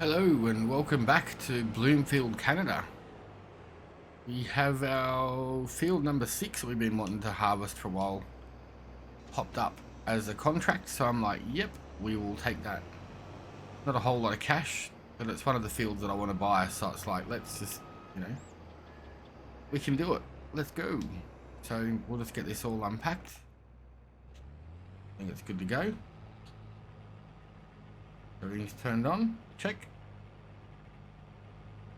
Hello and welcome back to Bloomfield, Canada. We have our field number 6 we've been wanting to harvest for a while popped up as a contract, so I'm like, yep, we will take that. Not a whole lot of cash, but it's one of the fields that I want to buy, so it's like, let's just, we can do it. Let's go. So we'll just get this all unpacked. I think it's good to go. Everything's turned on. Check.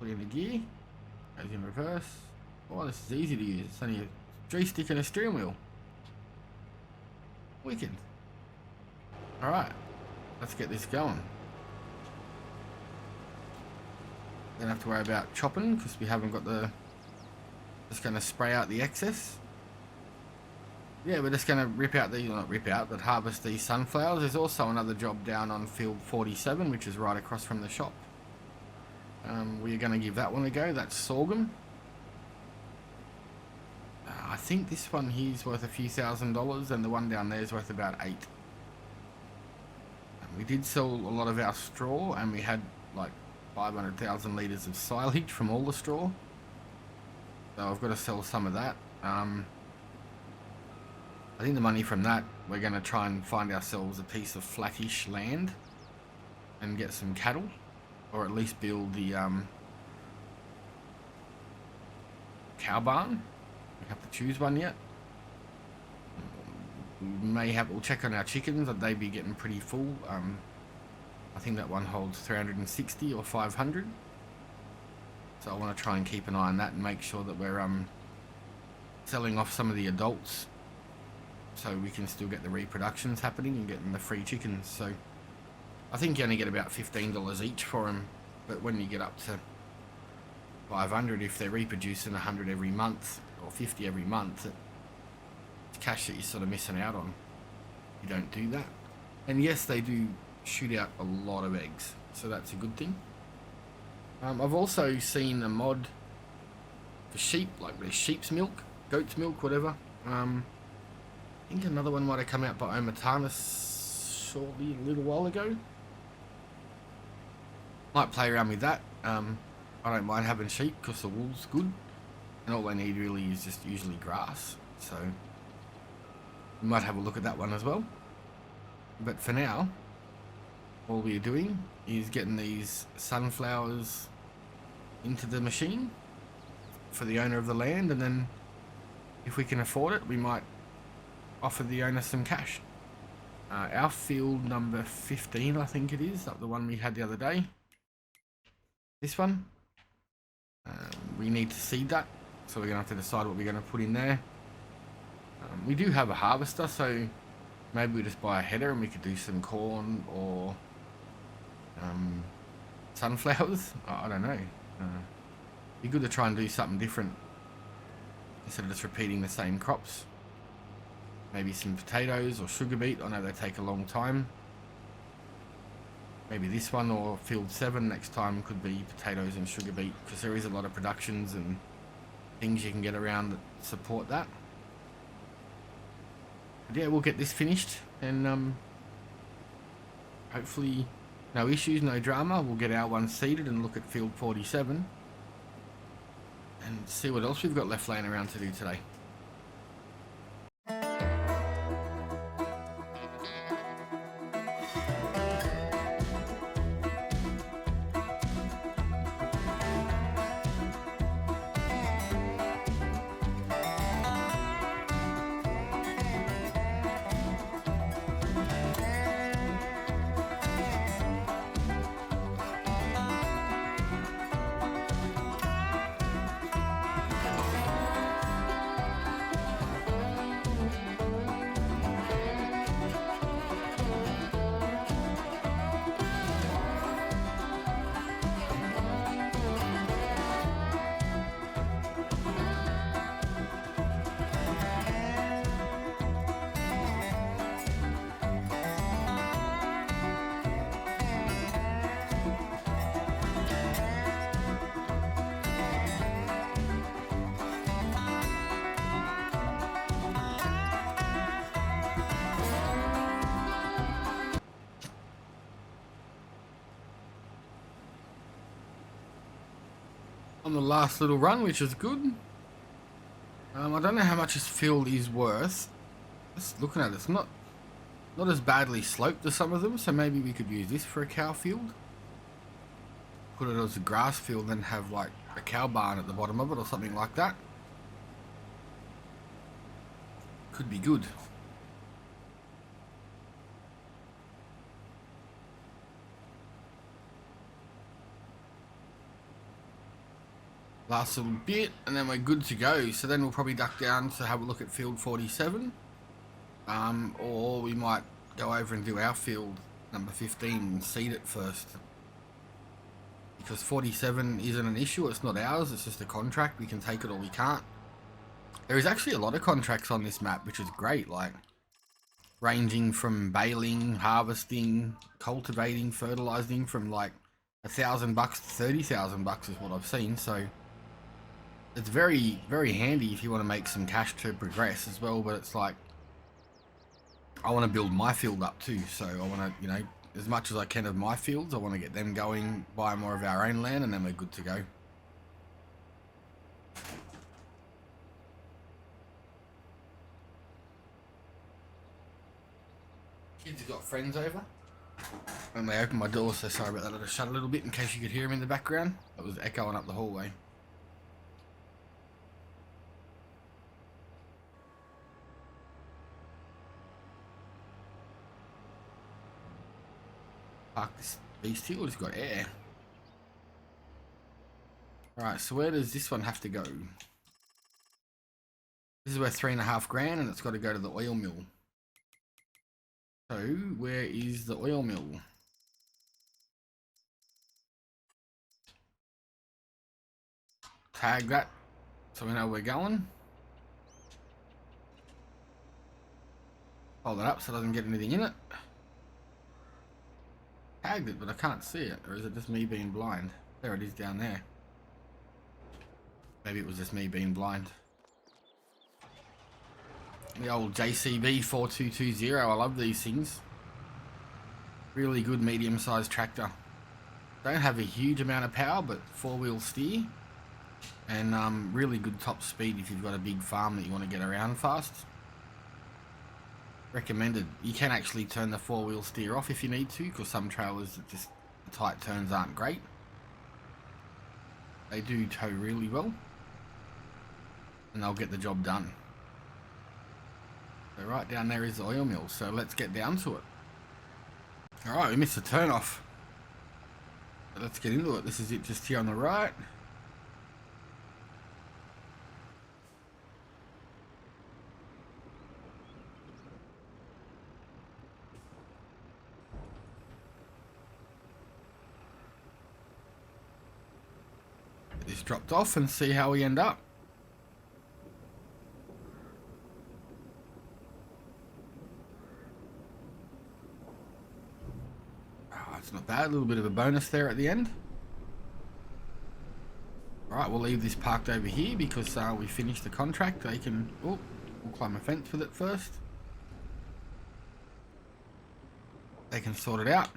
Put in the gear. Goes in reverse. Oh, this is easy to use. It's only a joystick and a steering wheel. Wicked. Alright. Let's get this going. Don't have to worry about chopping because we haven't got the... Just going to spray out the excess. Yeah, we're just going to rip out the... Not rip out, but harvest these sunflowers. There's also another job down on field 47, which is right across from the shop. We're going to give that one a go. That's sorghum. I think this one here's worth a few $1,000s and the one down there is worth about 8. We did sell a lot of our straw and we had like 500,000 litres of silage from all the straw. So I've got to sell some of that. I think the money from that, we're going to try and find ourselves a piece of flattish land and get some cattle. Or at least build the cow barn. We have to choose one yet. We'll check on our chickens. They'd be getting pretty full. I think that one holds 360 or 500. So I want to try and keep an eye on that and make sure that we're selling off some of the adults, so we can still get the reproductions happening and getting the free chickens. So I think you only get about $15 each for them, but when you get up to 500, if they're reproducing 100 every month or 50 every month, it's cash that you're sort of missing out on. You don't do that. And yes, they do shoot out a lot of eggs, so that's a good thing. I've also seen a mod for sheep, like there's sheep's milk, goat's milk, whatever. I think another one might have come out by Omatanus shortly, a little while ago. Might play around with that. I don't mind having sheep because the wool's good, and all they need really is just usually grass. So we might have a look at that one as well. But for now, all we're doing is getting these sunflowers into the machine for the owner of the land, and then if we can afford it, we might offer the owner some cash. Our field number 15, I think it is, the one we had the other day. This one, we need to seed that, so we're going to have to decide what we're going to put in there. We do have a harvester, so maybe we just buy a header and we could do some corn or sunflowers. I don't know. Be good to try and do something different instead of just repeating the same crops. Maybe some potatoes or sugar beet. I know they take a long time. Maybe this one or field 7 next time could be potatoes and sugar beet, because there is a lot of productions and things you can get around that support that. But yeah, we'll get this finished and hopefully no issues, no drama. We'll get our one seeded and look at field 47 and see what else we've got left laying around to do today. on the last little run, which is good. I don't know how much this field is worth. Just looking at it, it's not as badly sloped as some of them, so maybe we could use this for a cow field. Put it as a grass field, then have like a cow barn at the bottom of it or something like that. Could be good. Last little bit and then we're good to go. So then we'll probably duck down to have a look at field 47. Or we might go over and do our field number 15 and seed it first. Because 47 isn't an issue, it's not ours, it's just a contract. We can take it or we can't. There is actually a lot of contracts on this map, which is great, like ranging from baling, harvesting, cultivating, fertilizing from like $1,000 to $30,000 is what I've seen. So it's very, very handy if you want to make some cash to progress as well. But it's like, I want to build my field up too. So I want to, you know, as much as I can of my fields, I want to get them going, buy more of our own land, and then we're good to go. Kids have got friends over. And they opened my door, so sorry about that. I just shut a little bit in case you could hear them in the background. It was echoing up the hallway. Park this beast here, it's got air. Alright, so where does this one have to go? This is worth $3.5 grand and it's got to go to the oil mill. So, where is the oil mill? Tag that so we know we're going. Hold it up so it doesn't get anything in it. Tagged it, but I can't see it. Or is it just me being blind? There it is down there. Maybe it was just me being blind. The old JCB 4220. I love these things. Really good medium-sized tractor. Don't have a huge amount of power, but four-wheel steer. And really good top speed if you've got a big farm that you want to get around fast. Recommended. You can actually turn the four-wheel steer off if you need to, because some trailers, just the tight turns aren't great. They do tow really well, and they'll get the job done. So right down there is the oil mill, so let's get down to it. Alright, we missed the turn off. So let's get into it. This is it just here on the right. Get this dropped off and see how we end up. It's not bad, a little bit of a bonus there at the end. Alright, we'll leave this parked over here because we finished the contract. They can, oh, we'll climb a fence with it first. They can sort it out.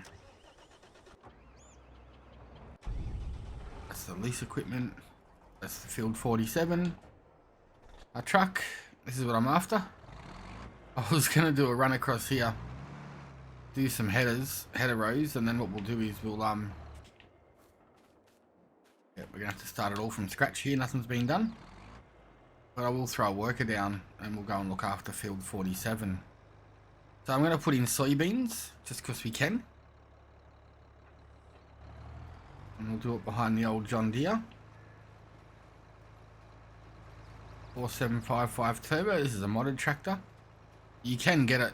That's the lease equipment. That's the field 47. Our truck, this is what I'm after. I was going to do a run across here. Do some header rows, and then what we'll do is we'll yeah, we're gonna have to start it all from scratch here. Nothing's been done, but I will throw a worker down and we'll go and look after field 47. So I'm gonna put in soybeans just because we can, and we'll do it behind the old John Deere 4755 turbo. This is a modded tractor. You can get it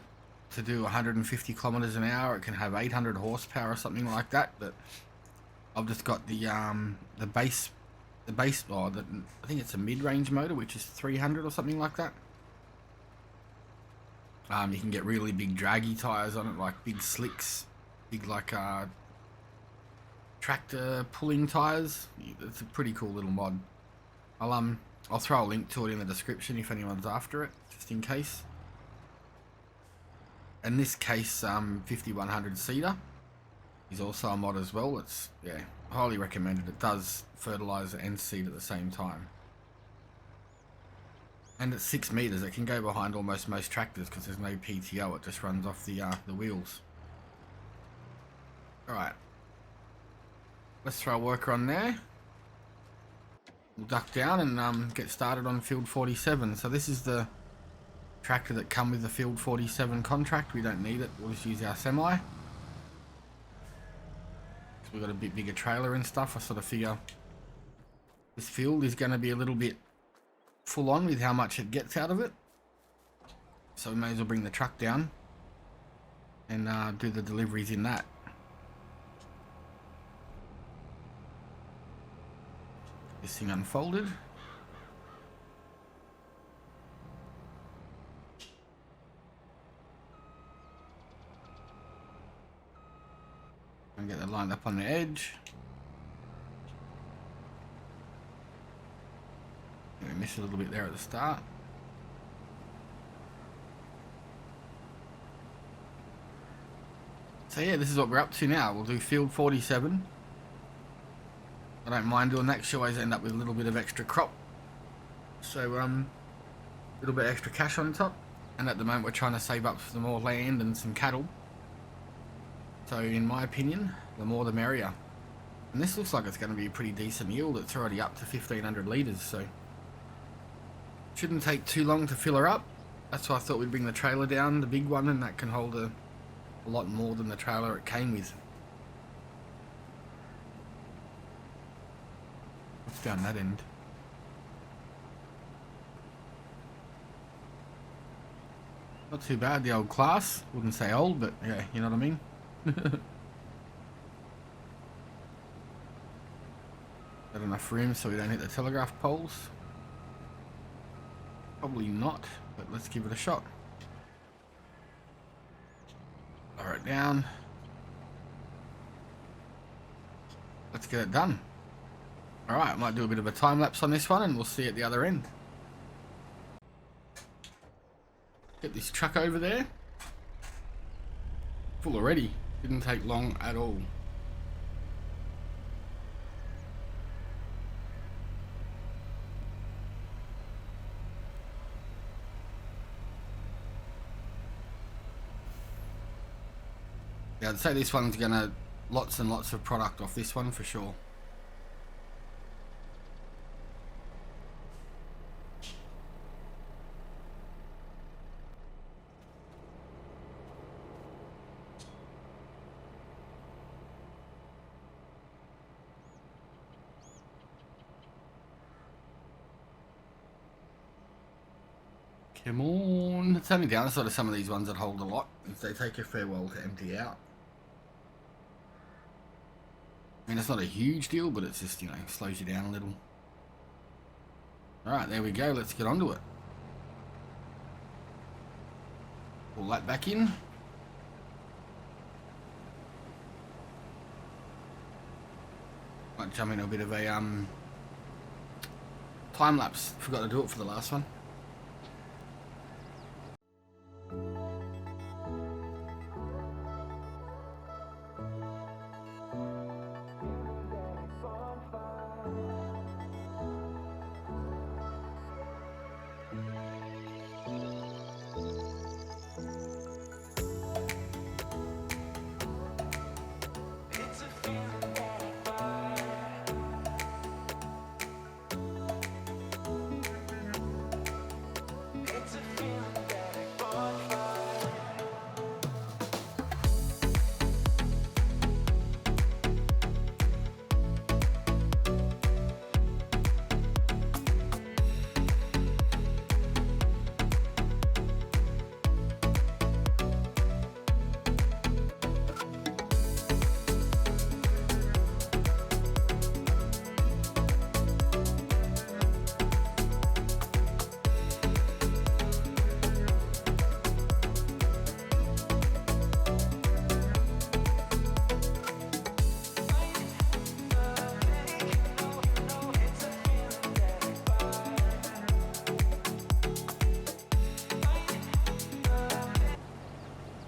to do 150 kilometers an hour. It can have 800 horsepower or something like that, but I've just got the base, oh, I think it's a mid-range motor, which is 300 or something like that. You can get really big draggy tires on it, like big slicks, big like tractor pulling tires. It's a pretty cool little mod. I'll throw a link to it in the description if anyone's after it, just in case. In this case, 5100 seater is also a mod as well. It's, yeah, highly recommended. It does fertilizer and seed at the same time. And it's 6 meters. It can go behind almost most tractors because there's no PTO. It just runs off the wheels. All right. Let's throw a worker on there. We'll duck down and get started on field 47. So this is the tractor that come with the field 47 contract. We don't need it. We'll just use our semi. We've got a bit bigger trailer and stuff. I sort of figure this field is going to be a little bit full on with how much it gets out of it, so we may as well bring the truck down and do the deliveries in that. This thing unfolded. And get that lined up on the edge. We missed a little bit there at the start. So yeah, this is what we're up to now. We'll do field 47. I don't mind doing that because you always end up with a little bit of extra crop. So a little bit extra cash on top. And at the moment we're trying to save up for some more land and some cattle. So in my opinion, the more the merrier. And this looks like it's going to be a pretty decent yield. It's already up to 1,500 litres, so shouldn't take too long to fill her up. That's why I thought we'd bring the trailer down, the big one, and that can hold a lot more than the trailer it came with. What's down that end? Not too bad, the old class. Wouldn't say old, but yeah, you know what I mean? Got enough room so we don't hit the telegraph poles? Probably not, but let's give it a shot. Lower it down. Let's get it done. Alright, I might do a bit of a time lapse on this one and we'll see at the other end. Get this truck over there. Full already. Didn't take long at all. Yeah, I'd say this one's gonna lots and lots of product off this one for sure. Come on. It's only downside of some of these ones that hold a lot is they take a fair while to empty out. I mean, it's not a huge deal, but it's just, you know, slows you down a little. Alright, there we go. Let's get onto it. Pull that back in. Might jump in a bit of a time lapse. Forgot to do it for the last one.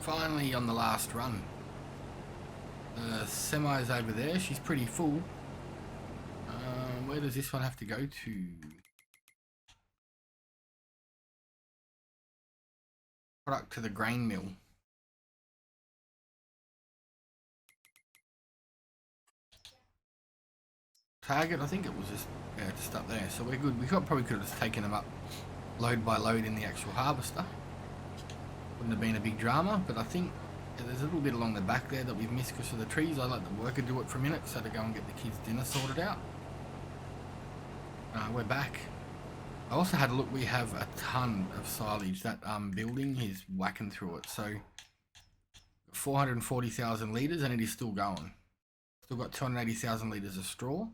Finally on the last run. semi's over there. She's pretty full. Where does this one have to go to? Product to the grain mill. Target, I think it was just up there. So we're good. We probably could have just taken them up load by load in the actual harvester. Wouldn't have been a big drama, but I think there's a little bit along the back there that we've missed because of the trees. I let the worker do it for a minute so to go and get the kids' dinner sorted out. We're back. I also had a look. We have a ton of silage. That building is whacking through it. So 440,000 litres and it is still going. Still got 280,000 litres of straw.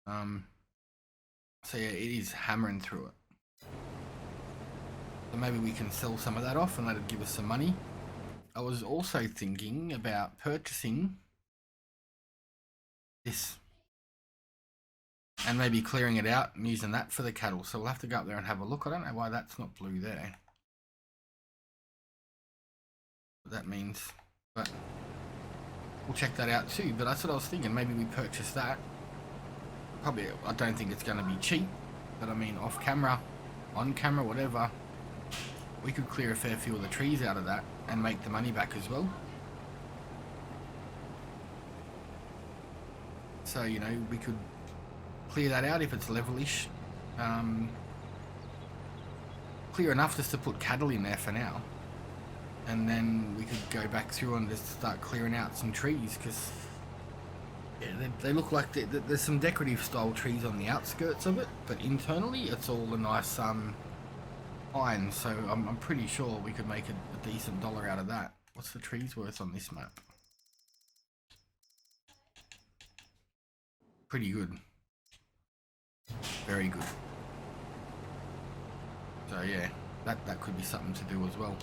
So yeah, it is hammering through it. So maybe we can sell some of that off and that'll give us some money. I was also thinking about purchasing this and maybe clearing it out and using that for the cattle. So we'll have to go up there and have a look. I don't know why that's not blue there. What that means, but we'll check that out too. But that's what I was thinking. Maybe we purchase that. Probably, I don't think it's going to be cheap, but I mean off camera, on camera, whatever, we could clear a fair few of the trees out of that and make the money back as well. So, you know, we could clear that out if it's levelish. Clear enough just to put cattle in there for now. And then we could go back through and just start clearing out some trees because yeah, they look like there's some decorative style trees on the outskirts of it, but internally it's all a nice pine, so I'm pretty sure we could make a decent dollar out of that. What's the trees worth on this map? Pretty good. Very good. So yeah, that could be something to do as well.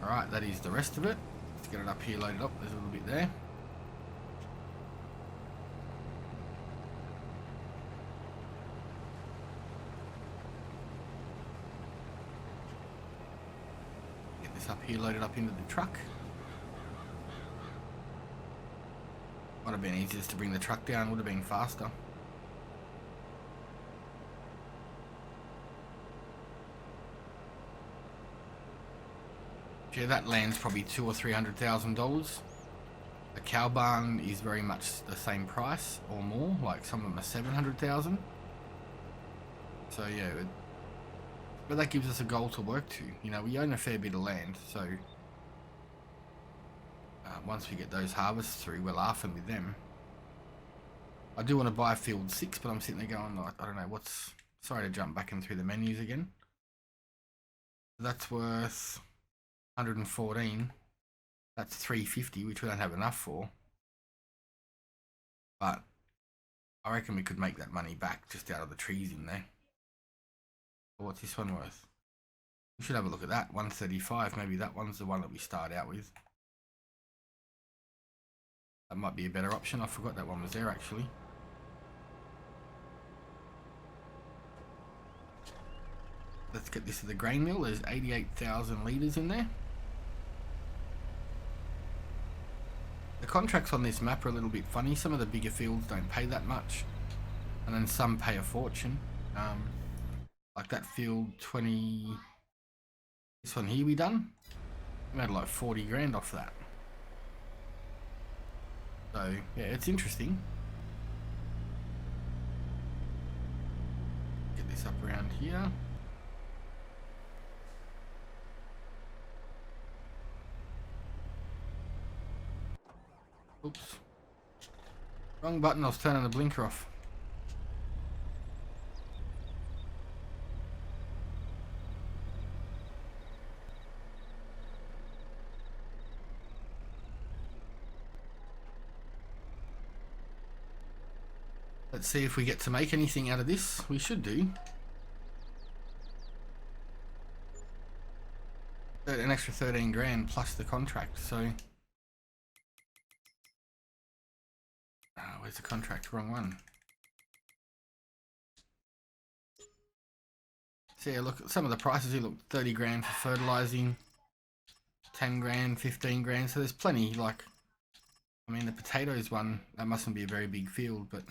Alright, that is the rest of it. Let's get it up here, loaded up. There's a little bit there. Get this up here, loaded up into the truck. Might have been easier just to bring the truck down, would have been faster. Yeah, that land's probably $200,000 or $300,000. A cow barn is very much the same price or more. Like some of them are 700,000. So yeah, but that gives us a goal to work to. You know, we own a fair bit of land, so once we get those harvests through, we're laughing with them. I do want to buy field 6, but I'm sitting there going, like, I don't know what's. Sorry to jump back in through the menus again. That's worth 114. That's 350, which we don't have enough for. But I reckon we could make that money back just out of the trees in there. Or what's this one worth? We should have a look at that. 135. Maybe that one's the one that we start out with. That might be a better option. I forgot that one was there actually. Let's get this to the grain mill. There's 88,000 litres in there. The contracts on this map are a little bit funny. Some of the bigger fields don't pay that much, and then some pay a fortune. Like that field 20. This one here we done. We made like 40 grand off that. So yeah, it's interesting. Get this up around here. Oops. Wrong button, I was turning the blinker off. Let's see if we get to make anything out of this. We should do. An extra 13 grand plus the contract, so... where's the contract? Wrong one. So yeah, look at some of the prices here. Look, 30 grand for fertilizing, 10 grand, 15 grand. So there's plenty. Like, I mean, the potatoes one, that mustn't be a very big field, but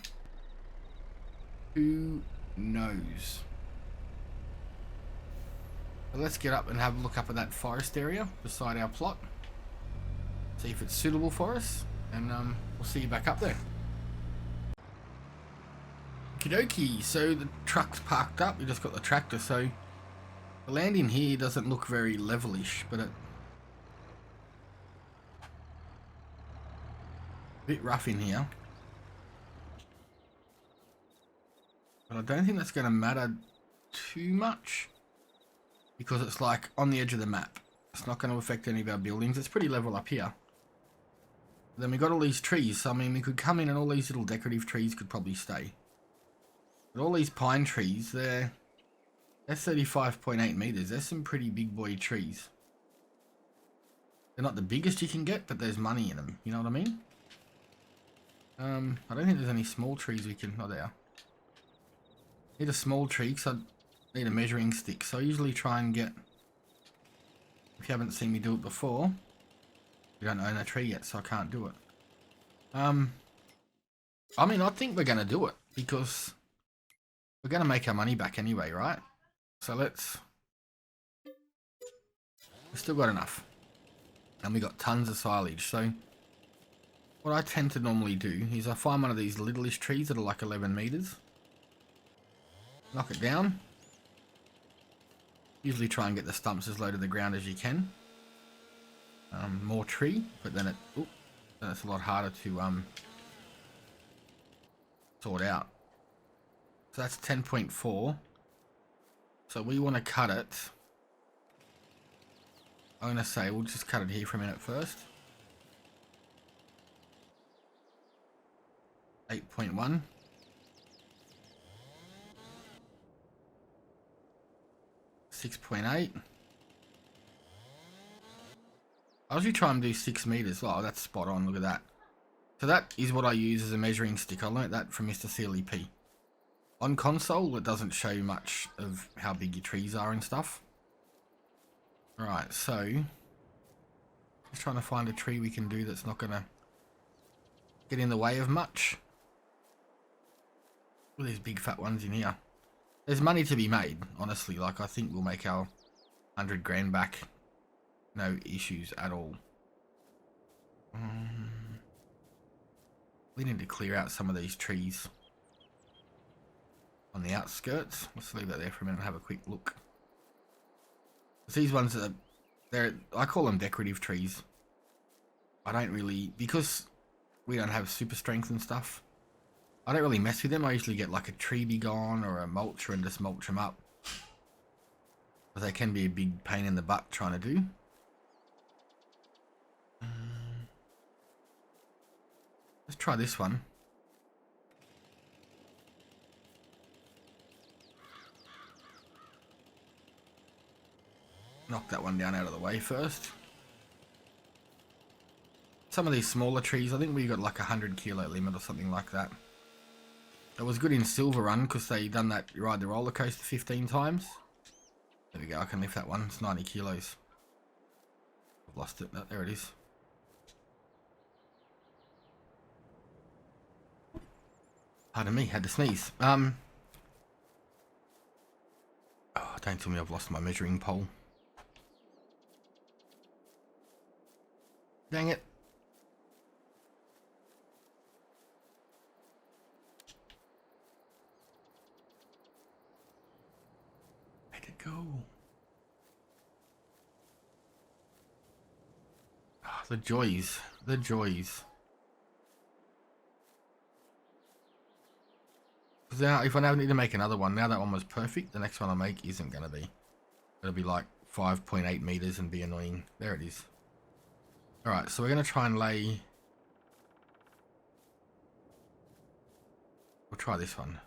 who knows? So let's get up and have a look up at that forest area beside our plot. See if it's suitable for us, and we'll see you back up there. Okie dokie, so the truck's parked up, we just got the tractor, so the land in here doesn't look very levelish, but a bit rough in here. But I don't think that's going to matter too much, because it's like on the edge of the map. It's not going to affect any of our buildings. It's pretty level up here. Then we got all these trees, so I mean we could come in and all these little decorative trees could probably stay. But all these pine trees, they're 35.8 meters. There's some pretty big boy trees. They're not the biggest you can get, but there's money in them. You know what I mean? I don't think there's any small trees we can... Oh, there. Need a small tree because I need a measuring stick. So I usually try and get... If you haven't seen me do it before, we don't own a tree yet, so I can't do it. I mean, I think we're going to do it because we're going to make our money back anyway, right? So let's... We've still got enough. And we got tons of silage. So what I tend to normally do is I find one of these littleish trees that are like 11 meters. Knock it down. Usually try and get the stumps as low to the ground as you can. More tree, but then it's a lot harder to sort out. So that's 10.4. So we want to cut it. I'm going to say we'll just cut it here for a minute first. 8.1. 6.8. I usually try and do 6 meters. Oh, that's spot on. Look at that. So that is what I use as a measuring stick. I learnt that from Mr. CLEP. On console, it doesn't show much of how big your trees are and stuff. Right, so just trying to find a tree we can do that's not going to get in the way of much. All these big fat ones in here. There's money to be made, honestly. Like, I think we'll make our 100 grand back. No issues at all. We need to clear out some of these trees on the outskirts. Let's leave that there for a minute and have a quick look. These ones are, I call them decorative trees. I don't really, because we don't have super strength and stuff, I don't really mess with them. I usually get like a tree be gone or a mulcher and just mulch them up. But they can be a big pain in the butt trying to do. Let's try this one. Knock that one down out of the way first. Some of these smaller trees, I think we got like 100 kilo limit or something like that. It was good in Silver Run because they done that ride the roller coaster 15 times. There we go, I can lift that one. It's 90 kilos. I've lost it. Oh, there it is. Pardon me, had to sneeze. Oh, don't tell me I've lost my measuring pole. Dang it. Where'd it go? Oh, the joys. The joys. Now, if I now need to make another one, now that one was perfect, the next one I make isn't going to be. It'll be like 5.8 meters and be annoying. There it is. Alright, so we're going to try and lay... We'll try this one.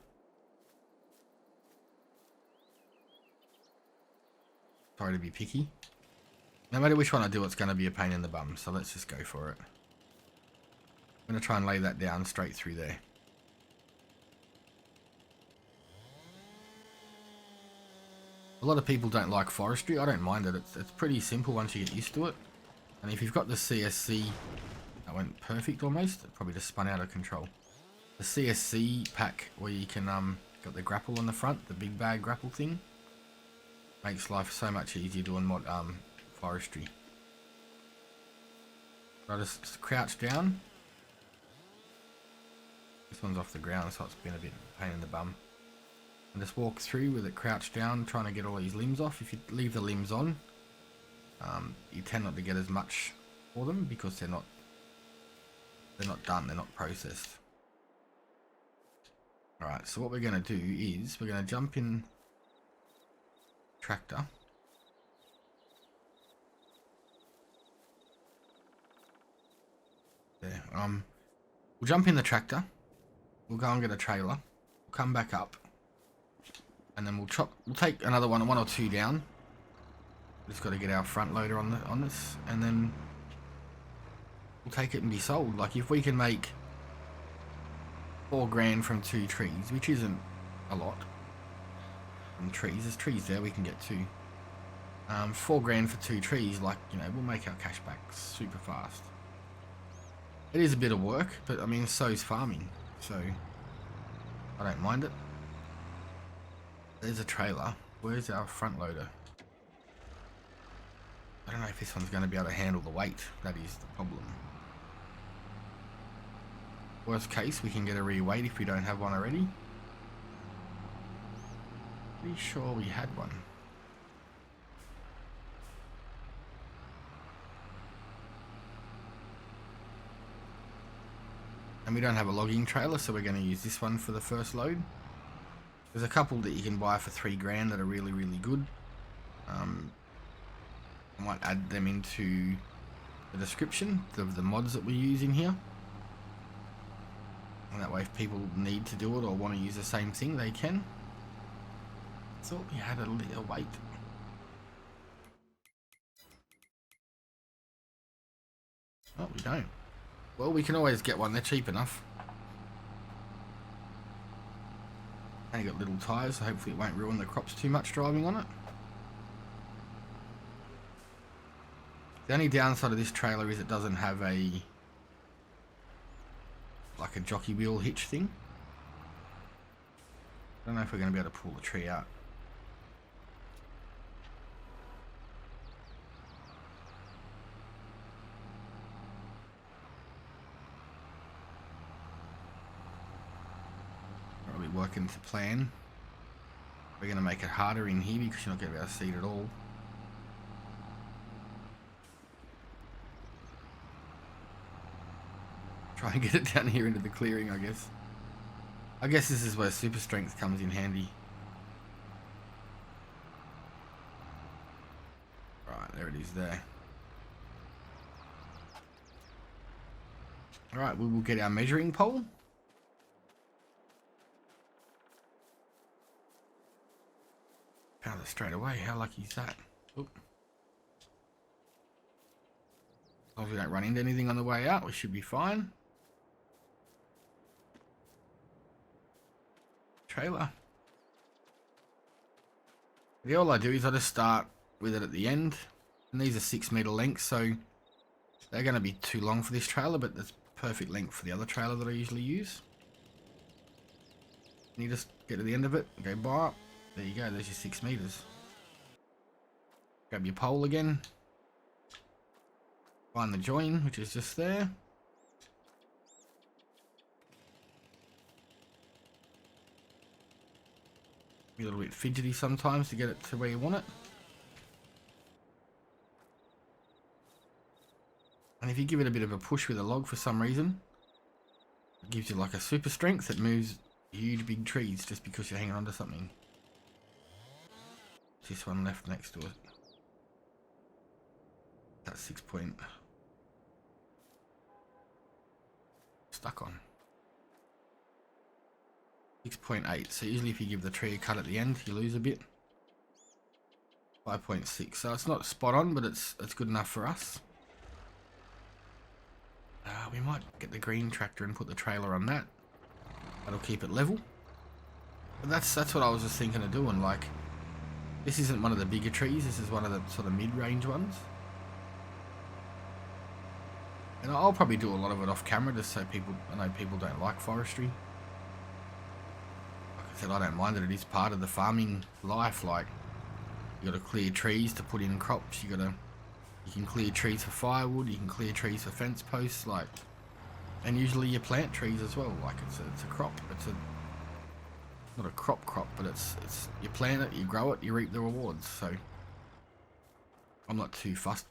Sorry to be picky. No matter which one I do, it's going to be a pain in the bum, so let's just go for it. I'm going to try and lay that down straight through there. A lot of people don't like forestry. I don't mind it. It's pretty simple once you get used to it. And if you've got the CSC... Oh, That went perfect almost. It probably just spun out of control. The CSC pack where you can got the grapple on the front, the big bag grapple thing, makes life so much easier doing mod forestry. I just crouch down. This one's off the ground, so it's been a bit pain in the bum. And just walk through with it crouched down, trying to get all these limbs off. If you leave the limbs on, you tend not to get as much for them because they're not done, they're not processed. Alright, so what we're going to do is we're going to jump in tractor. There. We'll jump in the tractor. We'll go and get a trailer. We'll come back up. And then we'll take another one or two down. Just got to get our front loader on this, and then we'll take it and be sold. Like if we can make $4 grand from 2 trees, which isn't a lot from trees. There's trees there we can get to. $4 grand for 2 trees, like, you know, we'll make our cash back super fast. It is a bit of work, but I mean, so's farming, so I don't mind it. There's a trailer. Where's our front loader? I don't know if this one's going to be able to handle the weight. That is the problem. Worst case, we can get a rear weight if we don't have one already. Pretty sure we had one. And we don't have a logging trailer, so we're going to use this one for the first load. There's a couple that you can buy for $3 grand that are really, really good. I might add them into the description of the mods that we use in here. And that way if people need to do it or want to use the same thing, they can. Thought we had a little weight. Oh, we don't. Well, we can always get one. They're cheap enough. And got little tyres, so hopefully it won't ruin the crops too much driving on it. The only downside of this trailer is it doesn't have like a jockey wheel hitch thing. I don't know if we're going to be able to pull the tree out. Probably working to plan. We're going to make it harder in here because you're not going to be able to see it at all. Try and get it down here into the clearing, I guess. I guess this is where super strength comes in handy. Right, there it is there. Alright, we will get our measuring pole. Found it straight away. How lucky is that? Oop. As long as we don't run into anything on the way out, we should be fine. Trailer. Yeah, all I do is I just start with it at the end, and these are 6 meter lengths, so they're going to be too long for this trailer, but that's perfect length for the other trailer that I usually use. And you just get to the end of it, go by. There you go. There's your 6 meters. Grab your pole again. Find the join, which is just there. Be a little bit fidgety sometimes to get it to where you want it. And if you give it a bit of a push with a log for some reason, it gives you like a super strength that moves huge big trees just because you're hanging onto something. This one left next to it. That's 6 point. Stuck on. 6.8. So usually if you give the tree a cut at the end, you lose a bit. 5.6. So it's not spot on, but it's good enough for us. We might get the green tractor and put the trailer on that. That'll keep it level. But that's what I was just thinking of doing. Like, this isn't one of the bigger trees. This is one of the sort of mid-range ones. And I'll probably do a lot of it off camera just so people, I know people don't like forestry. Like I said, I don't mind it. It is part of the farming life. Like, you got to clear trees to put in crops. You can clear trees for firewood. You can clear trees for fence posts. Like, and usually you plant trees as well. Like, it's a crop. It's not a crop, but it's you plant it, you grow it, you reap the rewards. So I'm not too fussed